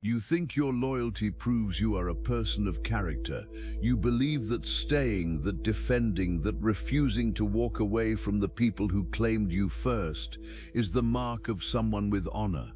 You think your loyalty proves you are a person of character. You believe that staying, that defending, that refusing to walk away from the people who claimed you first is the mark of someone with honor.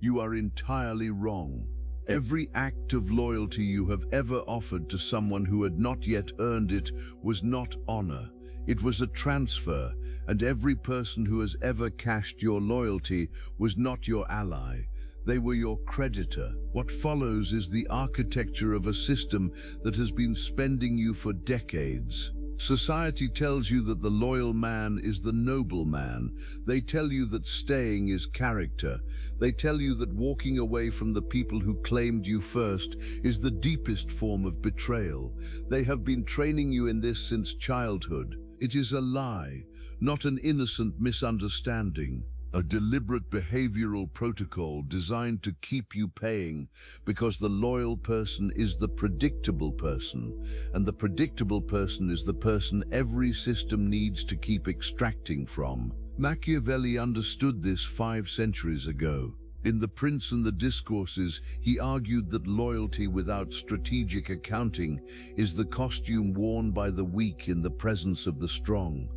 You are entirely wrong. Every act of loyalty you have ever offered to someone who had not yet earned it was not honor. It was a transfer, and every person who has ever cashed your loyalty was not your ally. They were your creditor. What follows is the architecture of a system that has been spending you for decades. Society tells you that the loyal man is the noble man. They tell you that staying is character. They tell you that walking away from the people who claimed you first is the deepest form of betrayal. They have been training you in this since childhood. It is a lie, not an innocent misunderstanding. A deliberate behavioral protocol designed to keep you paying, because the loyal person is the predictable person, and the predictable person is the person every system needs to keep extracting from. Machiavelli understood this 5 centuries ago. In The Prince and the Discourses, he argued that loyalty without strategic accounting is the costume worn by the weak in the presence of the strong.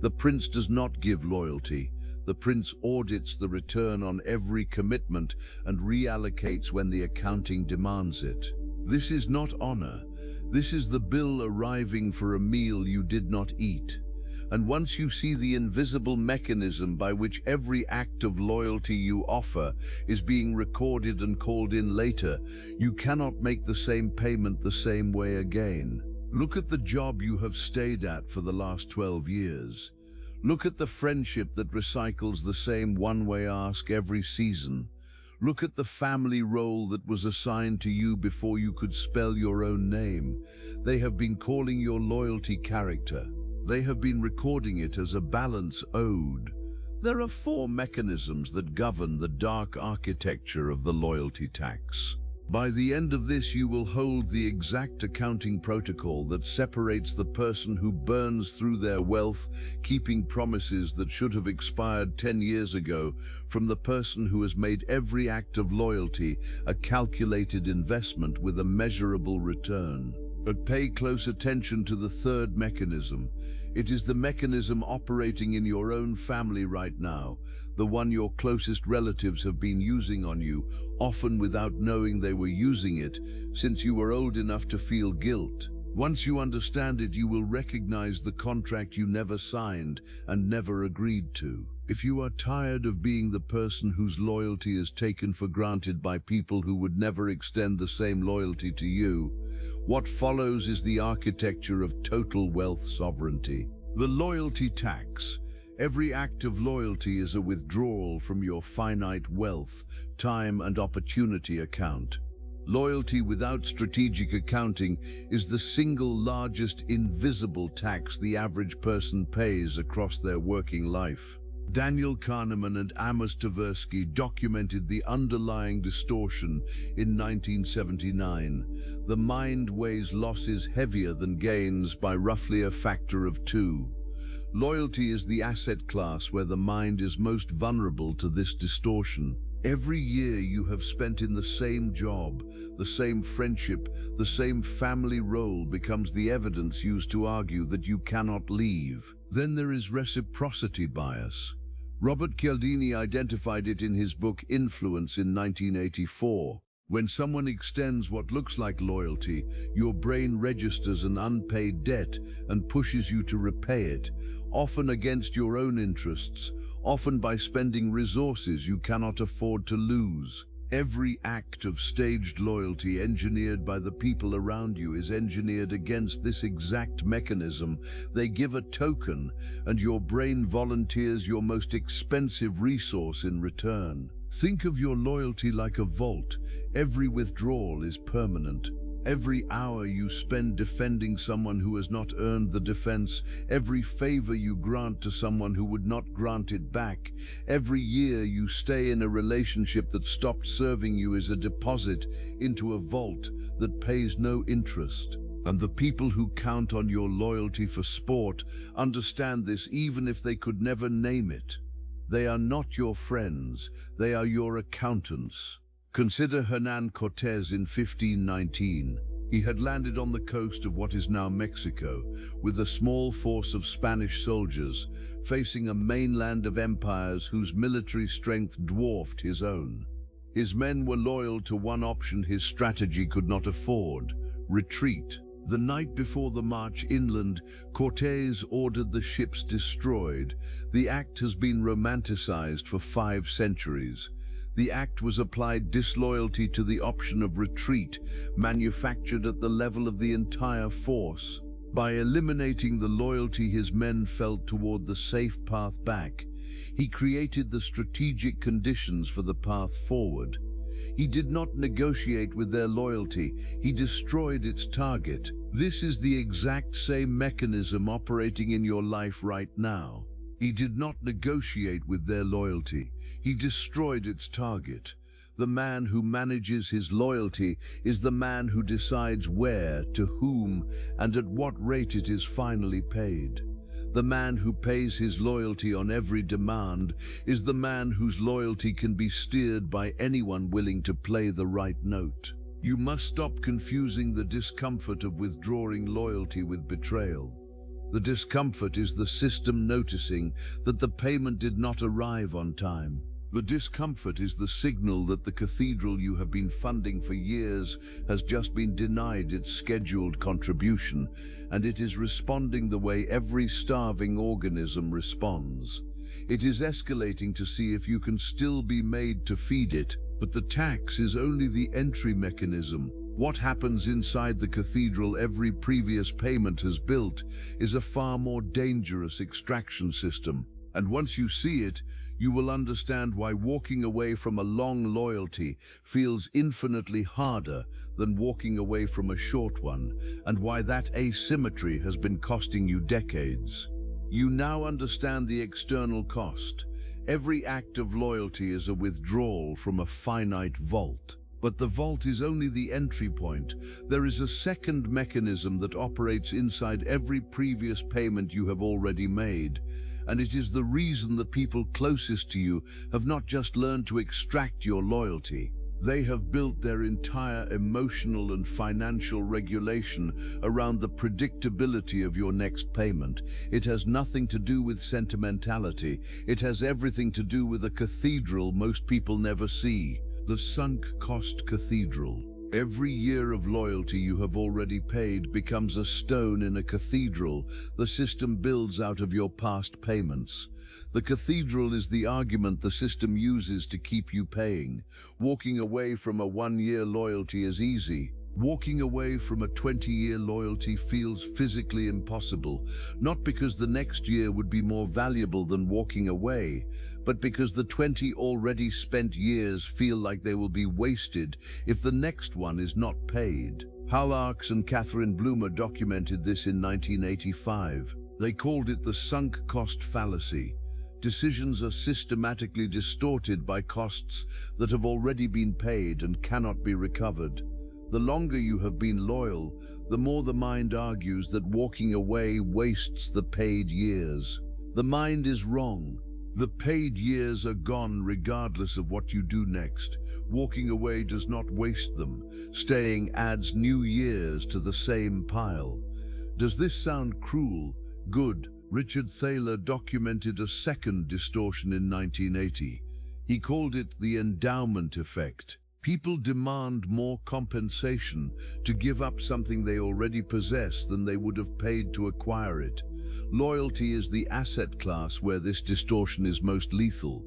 The prince does not give loyalty. The prince audits the return on every commitment and reallocates when the accounting demands it. This is not honor. This is the bill arriving for a meal you did not eat. And once you see the invisible mechanism by which every act of loyalty you offer is being recorded and called in later, you cannot make the same payment the same way again. Look at the job you have stayed at for the last 12 years. Look at the friendship that recycles the same one-way ask every season. Look at the family role that was assigned to you before you could spell your own name. They have been calling your loyalty character. They have been recording it as a balance owed. There are 4 mechanisms that govern the dark architecture of the loyalty tax. By the end of this, you will hold the exact accounting protocol that separates the person who burns through their wealth, keeping promises that should have expired 10 years ago, from the person who has made every act of loyalty a calculated investment with a measurable return. But pay close attention to the 3rd mechanism. It is the mechanism operating in your own family right now, the one your closest relatives have been using on you, often without knowing they were using it, since you were old enough to feel guilt. Once you understand it, you will recognize the contract you never signed and never agreed to. If you are tired of being the person whose loyalty is taken for granted by people who would never extend the same loyalty to you, what follows is the architecture of total wealth sovereignty. The loyalty tax. Every act of loyalty is a withdrawal from your finite wealth, time, and opportunity account. Loyalty without strategic accounting is the single largest invisible tax the average person pays across their working life. Kahneman and Amos Tversky documented the underlying distortion in 1979. The mind weighs losses heavier than gains by roughly a factor of 2. Loyalty is the asset class where the mind is most vulnerable to this distortion. Every year you have spent in the same job, the same friendship, the same family role becomes the evidence used to argue that you cannot leave. Then there is reciprocity bias. Robert Cialdini identified it in his book Influence in 1984. When someone extends what looks like loyalty, your brain registers an unpaid debt and pushes you to repay it, often against your own interests, often by spending resources you cannot afford to lose. Every act of staged loyalty engineered by the people around you is engineered against this exact mechanism. They give a token, and your brain volunteers your most expensive resource in return. Think of your loyalty like a vault. Every withdrawal is permanent. Every hour you spend defending someone who has not earned the defense, every favor you grant to someone who would not grant it back, every year you stay in a relationship that stopped serving you is a deposit into a vault that pays no interest. And the people who count on your loyalty for sport understand this even if they could never name it. They are not your friends, they are your accountants. Consider Hernan Cortés in 1519. He had landed on the coast of what is now Mexico, with a small force of Spanish soldiers, facing a mainland of empires whose military strength dwarfed his own. His men were loyal to one option his strategy could not afford: retreat. The night before the march inland, Cortés ordered the ships destroyed. The act has been romanticized for 5 centuries. The act was applied disloyalty to the option of retreat, manufactured at the level of the entire force. By eliminating the loyalty his men felt toward the safe path back, he created the strategic conditions for the path forward. He did not negotiate with their loyalty, he destroyed its target. This is the exact same mechanism operating in your life right now. He did not negotiate with their loyalty, he destroyed its target. The man who manages his loyalty is the man who decides where, to whom, and at what rate it is finally paid. The man who pays his loyalty on every demand is the man whose loyalty can be steered by anyone willing to play the right note. You must stop confusing the discomfort of withdrawing loyalty with betrayal. The discomfort is the system noticing that the payment did not arrive on time. The discomfort is the signal that the cathedral you have been funding for years has just been denied its scheduled contribution, and it is responding the way every starving organism responds. It is escalating to see if you can still be made to feed it, but the tax is only the entry mechanism. What happens inside the cathedral every previous payment has built is a far more dangerous extraction system. And once you see it, you will understand why walking away from a long loyalty feels infinitely harder than walking away from a short one, and why that asymmetry has been costing you decades. You now understand the external cost. Every act of loyalty is a withdrawal from a finite vault. But the vault is only the entry point. There is a second mechanism that operates inside every previous payment you have already made. And it is the reason the people closest to you have not just learned to extract your loyalty. They have built their entire emotional and financial regulation around the predictability of your next payment. It has nothing to do with sentimentality. It has everything to do with a cathedral most people never see. The Sunk-Cost Cathedral. Every year of loyalty you have already paid becomes a stone in a cathedral the system builds out of your past payments. The cathedral is the argument the system uses to keep you paying. Walking away from a 1-year loyalty is easy. Walking away from a 20-year loyalty feels physically impossible, not because the next year would be more valuable than walking away, but because the 20 already spent years feel like they will be wasted if the next one is not paid. Arkes and Blumer documented this in 1985. They called it the sunk-cost fallacy. Decisions are systematically distorted by costs that have already been paid and cannot be recovered. The longer you have been loyal, the more the mind argues that walking away wastes the paid years. The mind is wrong. The paid years are gone regardless of what you do next. Walking away does not waste them. Staying adds new years to the same pile. Does this sound cruel? Good. Richard Thaler documented a second distortion in 1980. He called it the endowment effect. People demand more compensation to give up something they already possess than they would have paid to acquire it. Loyalty is the asset class where this distortion is most lethal.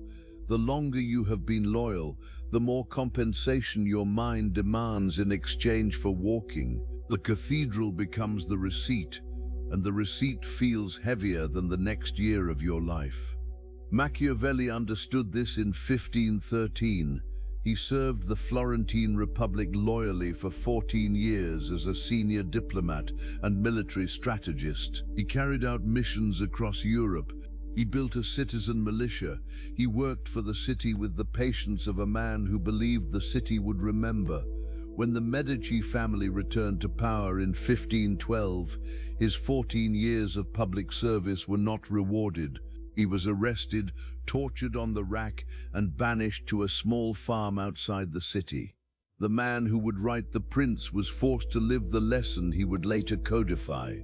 The longer you have been loyal, the more compensation your mind demands in exchange for walking. The cathedral becomes the receipt, and the receipt feels heavier than the next year of your life. Machiavelli understood this in 1513. He served the Florentine Republic loyally for 14 years as a senior diplomat and military strategist. He carried out missions across Europe. He built a citizen militia. He worked for the city with the patience of a man who believed the city would remember. When the Medici family returned to power in 1512, his 14 years of public service were not rewarded. He was arrested, tortured on the rack, and banished to a small farm outside the city. The man who would write The Prince was forced to live the lesson he would later codify.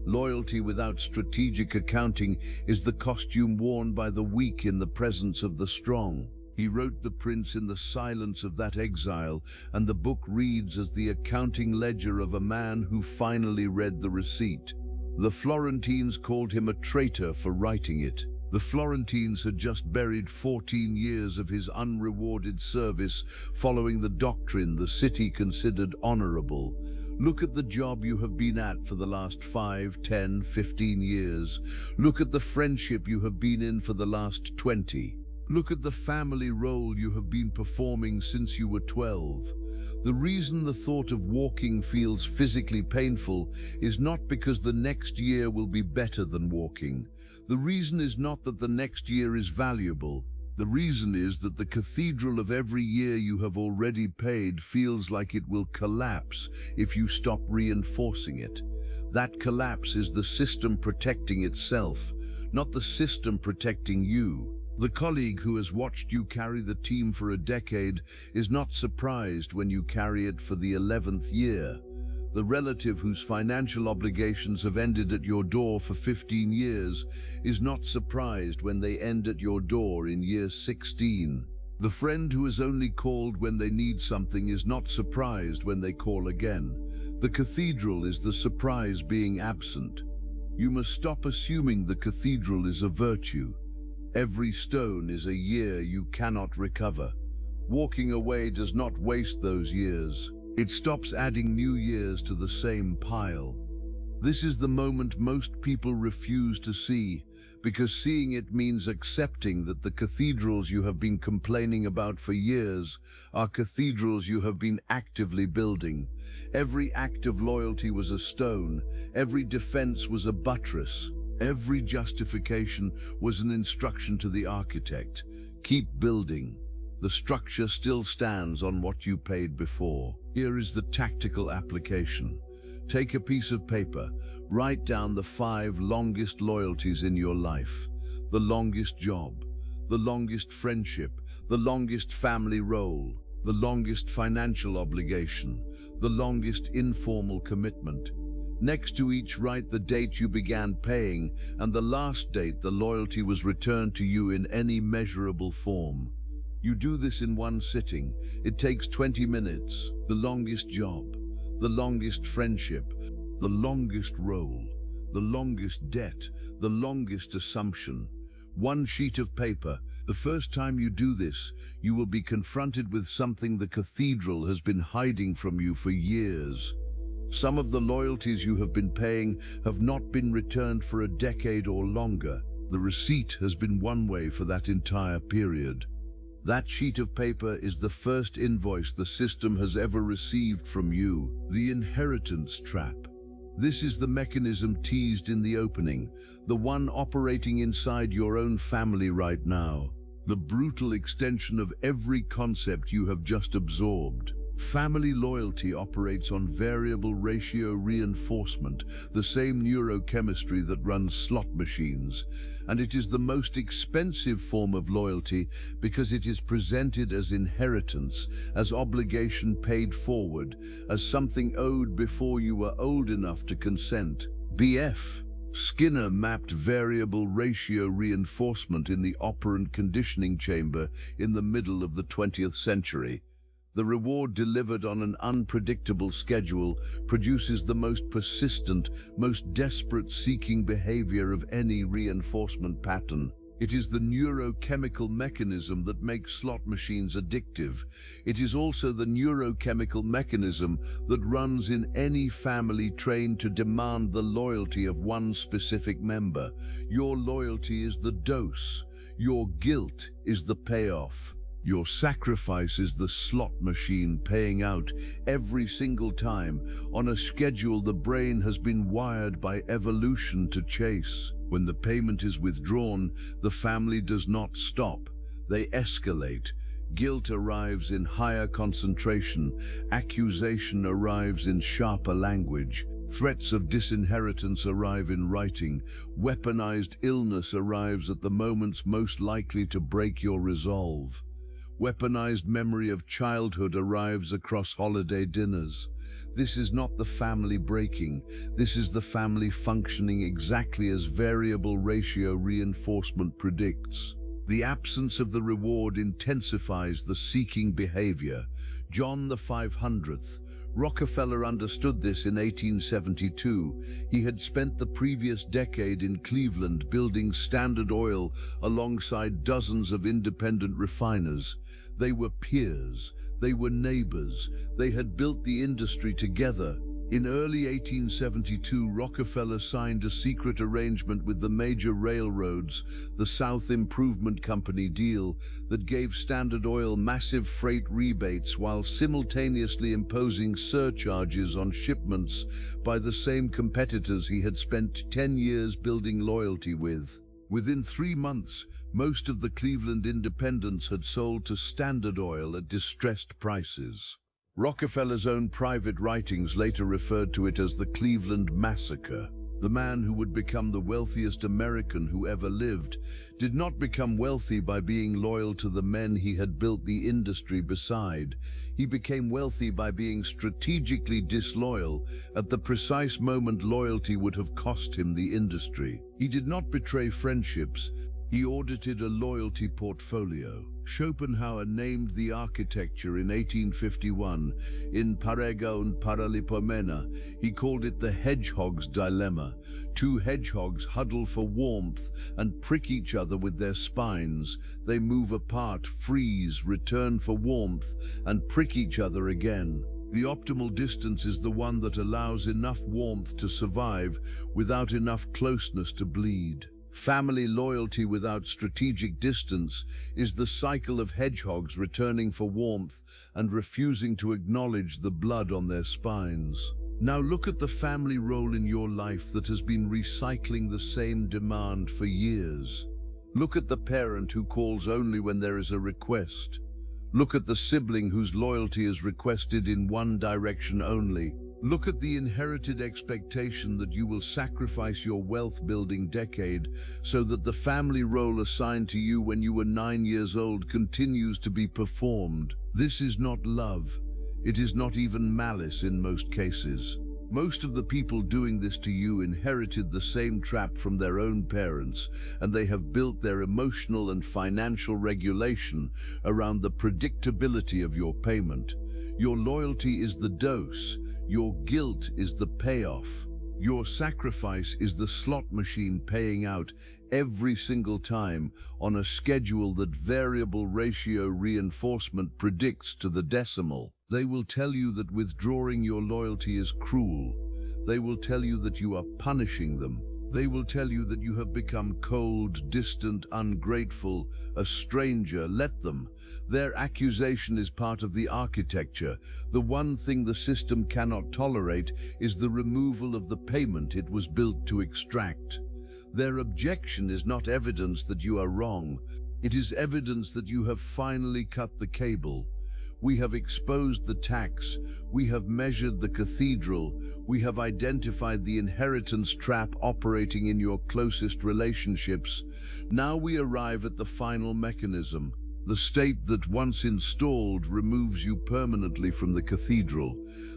Loyalty without strategic accounting is the costume worn by the weak in the presence of the strong. He wrote The Prince in the silence of that exile, and the book reads as the accounting ledger of a man who finally read the receipt. The Florentines called him a traitor for writing it. The Florentines had just buried 14 years of his unrewarded service following the doctrine the city considered honorable. Look at the job you have been at for the last 5, 10, 15 years. Look at the friendship you have been in for the last 20. Look at the family role you have been performing since you were 12. The reason the thought of walking feels physically painful is not because the next year will be better than walking. The reason is not that the next year is valuable. The reason is that the cathedral of every year you have already paid feels like it will collapse if you stop reinforcing it. That collapse is the system protecting itself, not the system protecting you. The colleague who has watched you carry the team for a decade is not surprised when you carry it for the 11th year. The relative whose financial obligations have ended at your door for 15 years is not surprised when they end at your door in year 16. The friend who is only called when they need something is not surprised when they call again. The cathedral is the surprise being absent. You must stop assuming the cathedral is a virtue. Every stone is a year you cannot recover. Walking away does not waste those years. It stops adding new years to the same pile. This is the moment most people refuse to see, because seeing it means accepting that the cathedrals you have been complaining about for years are cathedrals you have been actively building. Every act of loyalty was a stone, every defense was a buttress, every justification was an instruction to the architect. Keep building. The structure still stands on what you paid before. Here is the tactical application. Take a piece of paper, write down the 5 longest loyalties in your life, the longest job, the longest friendship, the longest family role, the longest financial obligation, the longest informal commitment. Next to each, write the date you began paying and the last date the loyalty was returned to you in any measurable form. You do this in one sitting. It takes 20 minutes. The longest job, the longest friendship, the longest role, the longest debt, the longest assumption. One sheet of paper. The first time you do this, you will be confronted with something the cathedral has been hiding from you for years. Some of the loyalties you have been paying have not been returned for a decade or longer. The receipt has been one way for that entire period. That sheet of paper is the first invoice the system has ever received from you, the inheritance trap. This is the mechanism teased in the opening, the one operating inside your own family right now, the brutal extension of every concept you have just absorbed. Family loyalty operates on variable ratio reinforcement, the same neurochemistry that runs slot machines, and it is the most expensive form of loyalty because it is presented as inheritance, as obligation paid forward, as something owed before you were old enough to consent. BF. Skinner mapped variable ratio reinforcement in the operant conditioning chamber in the middle of the 20th century. The reward delivered on an unpredictable schedule produces the most persistent, most desperate seeking behavior of any reinforcement pattern. It is the neurochemical mechanism that makes slot machines addictive. It is also the neurochemical mechanism that runs in any family trained to demand the loyalty of one specific member. Your loyalty is the dose. Your guilt is the payoff. Your sacrifice is the slot machine paying out every single time on a schedule the brain has been wired by evolution to chase. When the payment is withdrawn, the family does not stop. They escalate. Guilt arrives in higher concentration. Accusation arrives in sharper language. Threats of disinheritance arrive in writing. Weaponized illness arrives at the moments most likely to break your resolve. Weaponized memory of childhood arrives across holiday dinners. This is not the family breaking. This is the family functioning exactly as variable ratio reinforcement predicts. The absence of the reward intensifies the seeking behavior. John the 500th. Rockefeller understood this in 1872. He had spent the previous decade in Cleveland building Standard Oil alongside dozens of independent refiners. They were peers. They were neighbors. They had built the industry together. In early 1872, Rockefeller signed a secret arrangement with the major railroads, the South Improvement Company deal, that gave Standard Oil massive freight rebates while simultaneously imposing surcharges on shipments by the same competitors he had spent 10 years building loyalty with. Within 3 months, most of the Cleveland independents had sold to Standard Oil at distressed prices. Rockefeller's own private writings later referred to it as the Cleveland Massacre. The man who would become the wealthiest American who ever lived did not become wealthy by being loyal to the men he had built the industry beside. He became wealthy by being strategically disloyal at the precise moment loyalty would have cost him the industry. He did not betray friendships. He audited a loyalty portfolio. Schopenhauer named the architecture in 1851 in Parega und Paralipomena. He called it the hedgehog's dilemma. Two hedgehogs huddle for warmth and prick each other with their spines. They move apart, freeze, return for warmth, and prick each other again. The optimal distance is the one that allows enough warmth to survive without enough closeness to bleed. Family loyalty without strategic distance is the cycle of hedgehogs returning for warmth and refusing to acknowledge the blood on their spines. Now look at the family role in your life that has been recycling the same demand for years. Look at the parent who calls only when there is a request. Look at the sibling whose loyalty is requested in one direction only. Look at the inherited expectation that you will sacrifice your wealth-building decade so that the family role assigned to you when you were 9 years old continues to be performed. This is not love. It is not even malice in most cases. Most of the people doing this to you inherited the same trap from their own parents, and they have built their emotional and financial regulation around the predictability of your payment. Your loyalty is the dose. Your guilt is the payoff. Your sacrifice is the slot machine paying out every single time on a schedule that variable ratio reinforcement predicts to the decimal. They will tell you that withdrawing your loyalty is cruel. They will tell you that you are punishing them. They will tell you that you have become cold, distant, ungrateful, a stranger. Let them. Their accusation is part of the architecture. The one thing the system cannot tolerate is the removal of the payment it was built to extract. Their objection is not evidence that you are wrong. It is evidence that you have finally cut the cable. We have exposed the tax. We have measured the cathedral. We have identified the inheritance trap operating in your closest relationships. Now we arrive at the final mechanism. The state that once installed removes you permanently from the cathedral.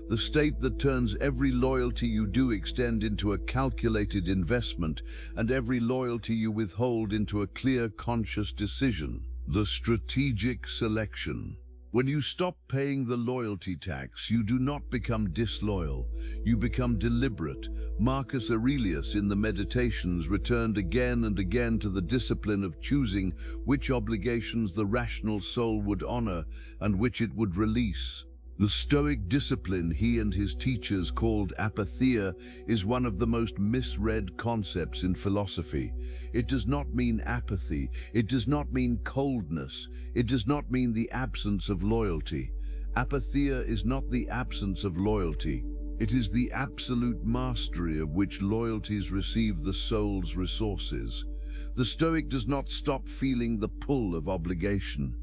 The state that turns every loyalty you do extend into a calculated investment and every loyalty you withhold into a clear, conscious decision. The strategic selection. When you stop paying the loyalty tax, you do not become disloyal. You become deliberate. Marcus Aurelius in the Meditations returned again and again to the discipline of choosing which obligations the rational soul would honor and which it would release. The Stoic discipline he and his teachers called apatheia is one of the most misread concepts in philosophy. It does not mean apathy. It does not mean coldness. It does not mean the absence of loyalty. Apatheia is not the absence of loyalty. It is the absolute mastery of which loyalties receive the soul's resources. The Stoic does not stop feeling the pull of obligation.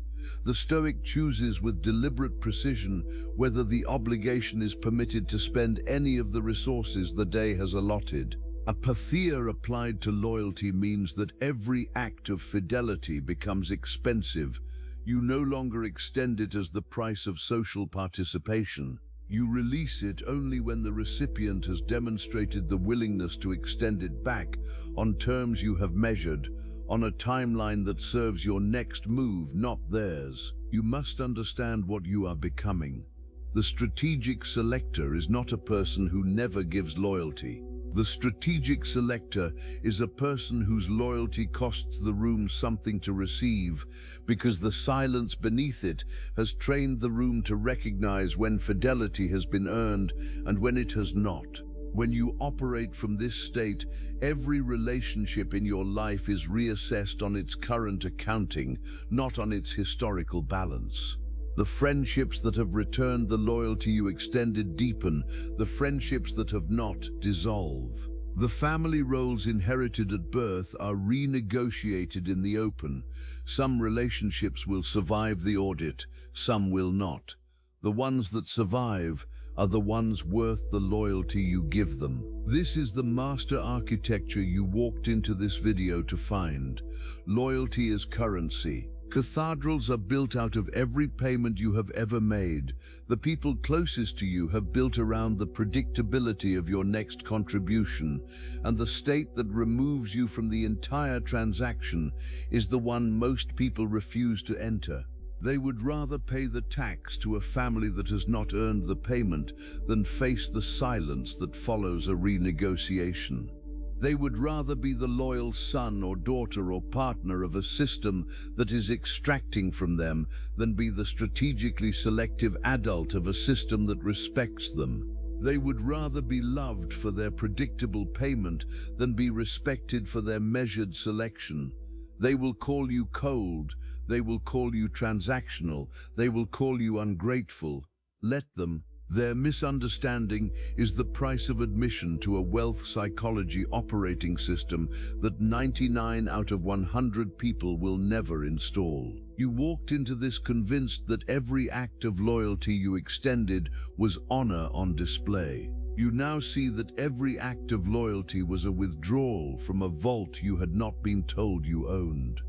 The Stoic chooses with deliberate precision whether the obligation is permitted to spend any of the resources the day has allotted. Apatheia applied to loyalty means that every act of fidelity becomes expensive. You no longer extend it as the price of social participation. You release it only when the recipient has demonstrated the willingness to extend it back on terms you have measured, on a timeline that serves your next move, not theirs. You must understand what you are becoming. The strategic selector is not a person who never gives loyalty. The strategic selector is a person whose loyalty costs the room something to receive, because the silence beneath it has trained the room to recognize when fidelity has been earned and when it has not. When you operate from this state, every relationship in your life is reassessed on its current accounting, not on its historical balance. The friendships that have returned the loyalty you extended deepen. The friendships that have not dissolve. The family roles inherited at birth are renegotiated in the open. Some relationships will survive the audit, some will not. The ones that survive are the ones worth the loyalty you give them. This is the master architecture you walked into this video to find. Loyalty is currency. Cathedrals are built out of every payment you have ever made. The people closest to you have built around the predictability of your next contribution, and the state that removes you from the entire transaction is the one most people refuse to enter. They would rather pay the tax to a family that has not earned the payment than face the silence that follows a renegotiation. They would rather be the loyal son or daughter or partner of a system that is extracting from them than be the strategically selective adult of a system that respects them. They would rather be loved for their predictable payment than be respected for their measured selection. They will call you cold, they will call you transactional, they will call you ungrateful. Let them. Their misunderstanding is the price of admission to a wealth psychology operating system that 99 out of 100 people will never install. You walked into this convinced that every act of loyalty you extended was honor on display. You now see that every act of loyalty was a withdrawal from a vault you had not been told you owned.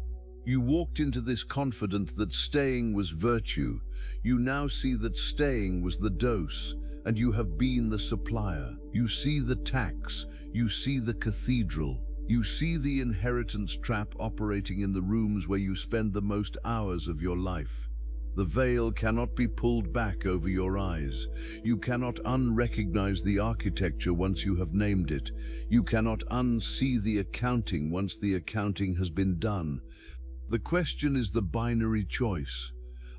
You walked into this confident that staying was virtue. You now see that staying was the dose, and you have been the supplier. You see the tax, you see the cathedral. You see the inheritance trap operating in the rooms where you spend the most hours of your life. The veil cannot be pulled back over your eyes. You cannot unrecognize the architecture once you have named it. You cannot unsee the accounting once the accounting has been done. The question is the binary choice.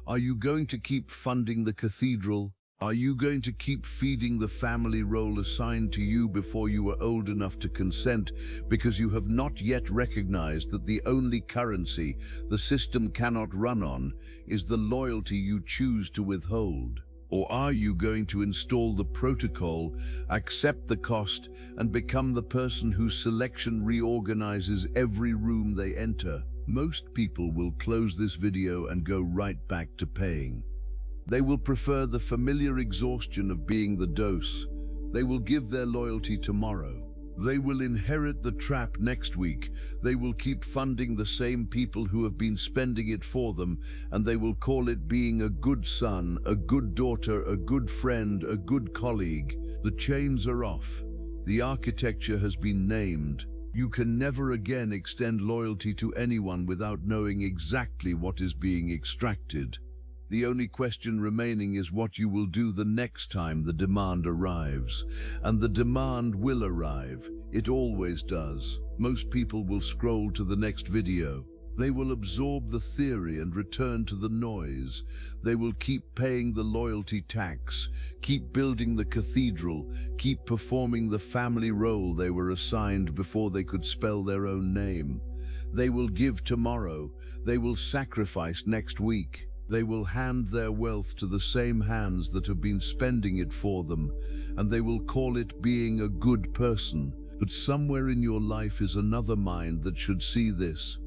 Are you going to keep funding the cathedral? Are you going to keep feeding the family role assigned to you before you were old enough to consent because you have not yet recognized that the only currency the system cannot run on is the loyalty you choose to withhold? Or are you going to install the protocol, accept the cost, and become the person whose selection reorganizes every room they enter? Most people will close this video and go right back to paying. They will prefer the familiar exhaustion of being the dose. They will give their loyalty tomorrow. They will inherit the trap next week. They will keep funding the same people who have been spending it for them, and they will call it being a good son, a good daughter, a good friend, a good colleague. The chains are off. The architecture has been named. You can never again extend loyalty to anyone without knowing exactly what is being extracted. The only question remaining is what you will do the next time the demand arrives. And the demand will arrive. It always does. Most people will scroll to the next video. They will absorb the theory and return to the noise. They will keep paying the loyalty tax, keep building the cathedral, keep performing the family role they were assigned before they could spell their own name. They will give tomorrow. They will sacrifice next week. They will hand their wealth to the same hands that have been spending it for them, and they will call it being a good person. But somewhere in your life is another mind that should see this.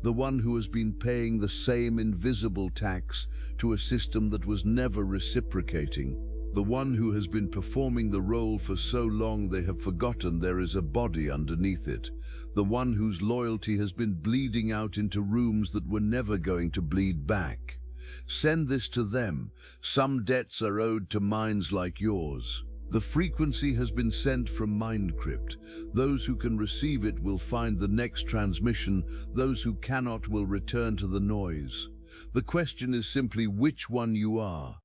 the one who has been paying the same invisible tax to a system that was never reciprocating, the one who has been performing the role for so long they have forgotten there is a body underneath it, the one whose loyalty has been bleeding out into rooms that were never going to bleed back. Send this to them. Some debts are owed to minds like yours. The frequency has been sent from MindCrypt. Those who can receive it will find the next transmission. Those who cannot will return to the noise. The question is simply which one you are.